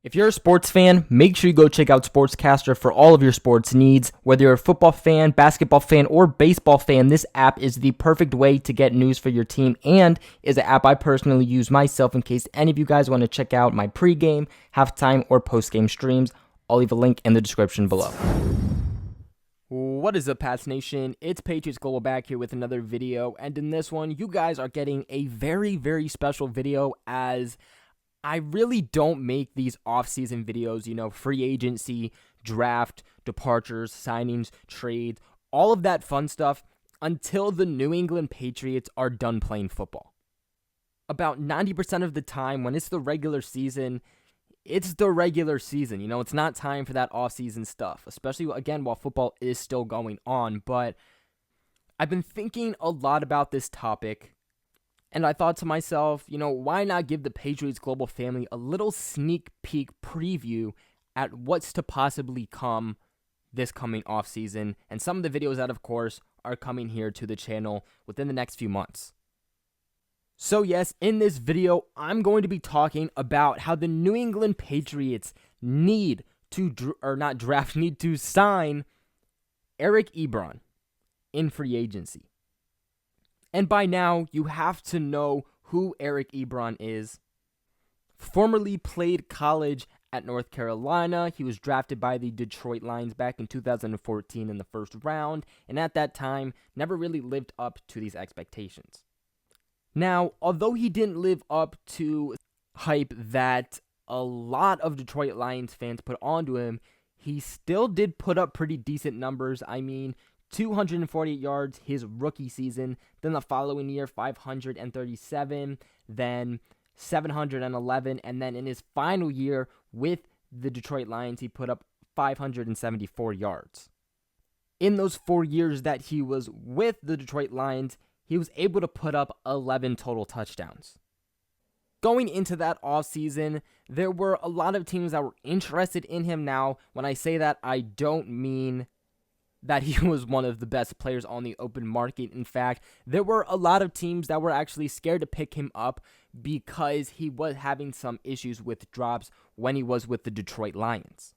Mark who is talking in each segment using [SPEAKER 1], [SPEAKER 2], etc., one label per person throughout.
[SPEAKER 1] If you're a sports fan, make sure you go check out SportsCastr for all of your sports needs. Whether you're a football fan, basketball fan, or baseball fan, this app is the perfect way to get news for your team and is an app I personally use myself in case any of you guys want to check out my pregame, halftime, or postgame streams. I'll leave a link in the description below. What is up, Pats Nation? It's Patriots Global back here with another video, and in this one, you guys are getting a very, very special video as I really don't make these off-season videos, free agency, draft, departures, signings, trades, all of that fun stuff until the New England Patriots are done playing football. About 90% of the time when it's the regular season, it's the regular season. It's not time for that off-season stuff, especially, again, while football is still going on. But I've been thinking a lot about this topic, and I thought to myself, why not give the Patriots Global family a little sneak peek preview at what's to possibly come this coming offseason, and some of the videos that, of course, are coming here to the channel within the next few months. So yes, in this video, I'm going to be talking about how the New England Patriots need to sign Eric Ebron in free agency. And by now, you have to know who Eric Ebron is. Formerly played college at North Carolina. He was drafted by the Detroit Lions back in 2014 in the first round, and at that time, never really lived up to these expectations. Now, although he didn't live up to hype that a lot of Detroit Lions fans put onto him, he still did put up pretty decent numbers. 248 yards his rookie season, then the following year 537, then 711, and then in his final year with the Detroit Lions, he put up 574 yards. In those 4 years that he was with the Detroit Lions, he was able to put up 11 total touchdowns. Going into that offseason, there were a lot of teams that were interested in him. Now, when I say that, I don't mean that he was one of the best players on the open market. In fact, there were a lot of teams that were actually scared to pick him up because he was having some issues with drops when he was with the Detroit Lions.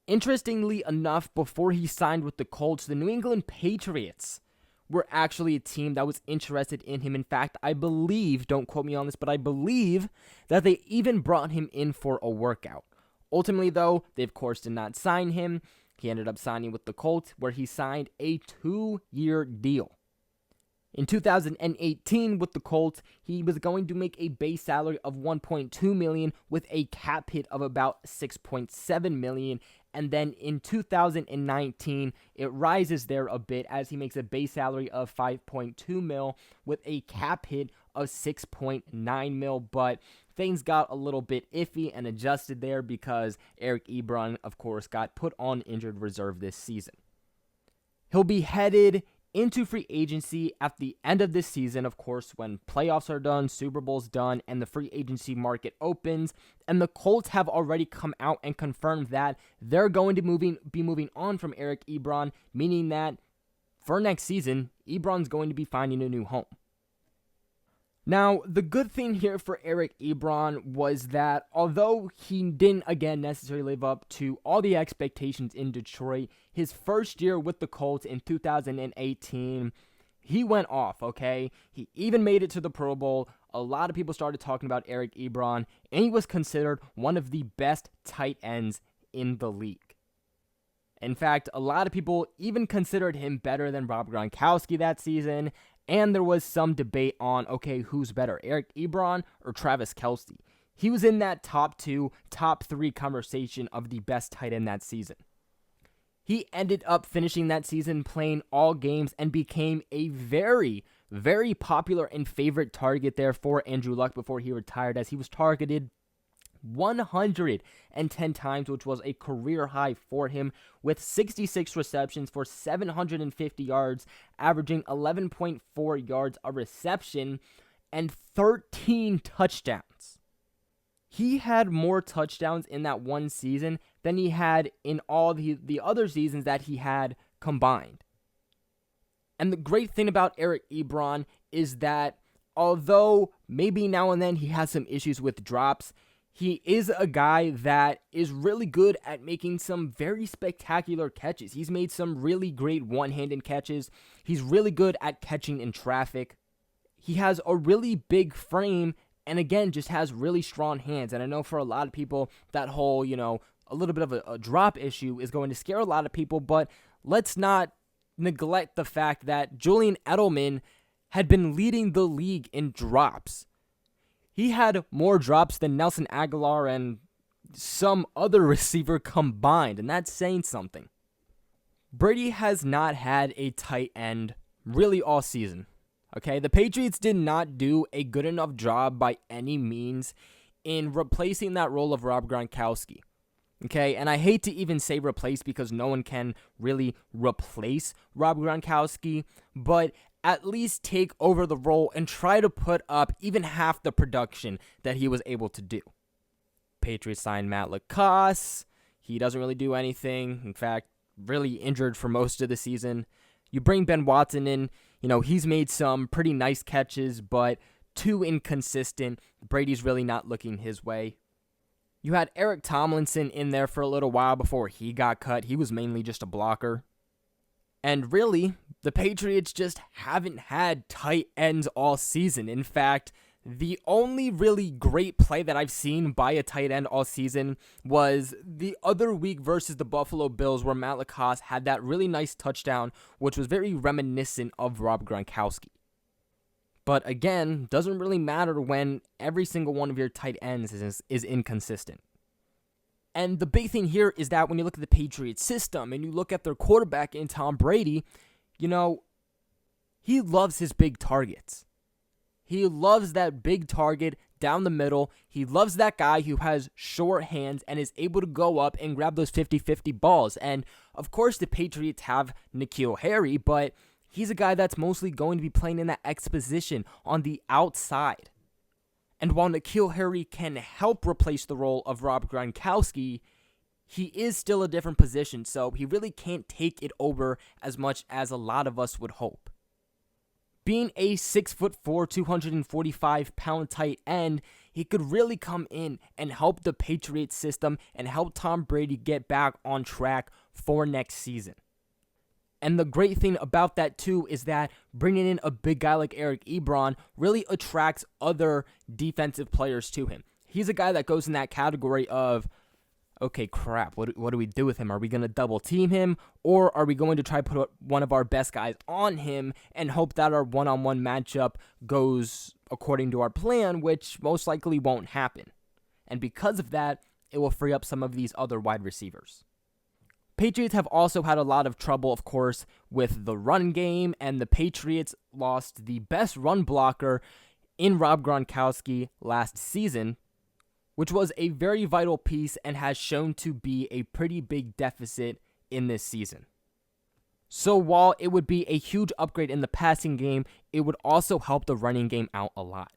[SPEAKER 1] Interestingly enough, before he signed with the Colts, the New England Patriots were actually a team that was interested in him. In fact, I believe, don't quote me on this, but I believe that they even brought him in for a workout. Ultimately, though, they of course did not sign him. He ended up signing with the Colts, where he signed a 2-year deal. In 2018, with the Colts, he was going to make a base salary of $1.2 million with a cap hit of about $6.7 million. And then in 2019, it rises there a bit as he makes a base salary of $5.2 million with a cap hit of $6.9 million. But things got a little bit iffy and adjusted there because Eric Ebron, of course, got put on injured reserve this season. He'll be headed into free agency at the end of this season, of course, when playoffs are done, Super Bowl's done, and the free agency market opens. And the Colts have already come out and confirmed that they're going to be moving on from Eric Ebron, meaning that for next season, Ebron's going to be finding a new home. Now, the good thing here for Eric Ebron was that although he didn't, again, necessarily live up to all the expectations in Detroit, his first year with the Colts in 2018, he went off, okay? He even made it to the Pro Bowl. A lot of people started talking about Eric Ebron, and he was considered one of the best tight ends in the league. In fact, a lot of people even considered him better than Rob Gronkowski that season. And there was some debate on, okay, who's better, Eric Ebron or Travis Kelce? He was in that top 2, top 3 conversation of the best tight end that season. He ended up finishing that season playing all games and became a very, very popular and favorite target there for Andrew Luck before he retired, as he was targeted 110 times, which was a career high for him, with 66 receptions for 750 yards, averaging 11.4 yards a reception, and 13 touchdowns. He had more touchdowns in that one season than he had in all the other seasons that he had combined. And the great thing about Eric Ebron is that although maybe now and then he has some issues with drops, He is a guy that is really good at making some very spectacular catches. He's made some really great one-handed catches. He's really good at catching in traffic. He has a really big frame and, again, just has really strong hands. And I know for a lot of people, that whole, a little bit of a drop issue is going to scare a lot of people, but let's not neglect the fact that Julian Edelman had been leading the league in drops. He had more drops than Nelson Aguilar and some other receiver combined, and that's saying something. Brady has not had a tight end really all season. Okay, the Patriots did not do a good enough job by any means in replacing that role of Rob Gronkowski. Okay, and I hate to even say replace because no one can really replace Rob Gronkowski, but at least take over the role and try to put up even half the production that he was able to do. Patriots signed Matt LaCosse. He doesn't really do anything. In fact, really injured for most of the season. You bring Ben Watson in. He's made some pretty nice catches, but too inconsistent. Brady's really not looking his way. You had Eric Tomlinson in there for a little while before he got cut. He was mainly just a blocker. And really, the Patriots just haven't had tight ends all season. In fact, the only really great play that I've seen by a tight end all season was the other week versus the Buffalo Bills, where Matt LaCosse had that really nice touchdown, which was very reminiscent of Rob Gronkowski. But again, doesn't really matter when every single one of your tight ends is inconsistent. And the big thing here is that when you look at the Patriots system and you look at their quarterback in Tom Brady, he loves his big targets. He loves that big target down the middle. He loves that guy who has short hands and is able to go up and grab those 50-50 balls. And of course the Patriots have N'Keal Harry, but he's a guy that's mostly going to be playing in that X position on the outside. And while N'Keal Harry can help replace the role of Rob Gronkowski, he is still a different position, so he really can't take it over as much as a lot of us would hope. Being a 6'4", 245-pound tight end, he could really come in and help the Patriots system and help Tom Brady get back on track for next season. And the great thing about that, too, is that bringing in a big guy like Eric Ebron really attracts other defensive players to him. He's a guy that goes in that category of, okay, crap, what do we do with him? Are we going to double team him? Or are we going to try to put one of our best guys on him and hope that our one-on-one matchup goes according to our plan, which most likely won't happen. And because of that, it will free up some of these other wide receivers. Patriots have also had a lot of trouble, of course, with the run game, and the Patriots lost the best run blocker in Rob Gronkowski last season, which was a very vital piece and has shown to be a pretty big deficit in this season. So while it would be a huge upgrade in the passing game, it would also help the running game out a lot.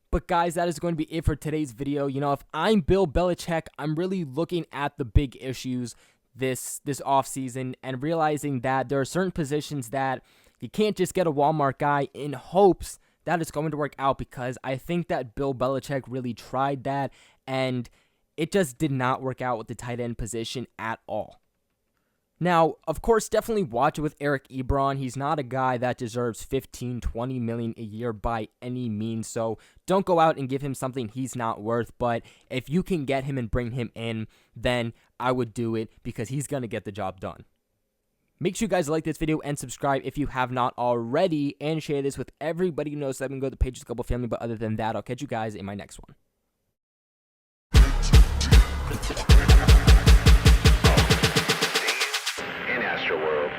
[SPEAKER 1] But guys, that is going to be it for today's video. If I'm Bill Belichick, I'm really looking at the big issues this offseason and realizing that there are certain positions that you can't just get a Walmart guy in hopes that it's going to work out, because I think that Bill Belichick really tried that and it just did not work out with the tight end position at all. Now, of course, definitely watch it with Eric Ebron. He's not a guy that deserves $15-20 million a year by any means, so don't go out and give him something he's not worth. But if you can get him and bring him in, then I would do it, because he's going to get the job done. Make sure you guys like this video and subscribe if you have not already, and share this with everybody who knows that I can go to the Patriots Global family. But other than that, I'll catch you guys in my next one.
[SPEAKER 2] In Astro World.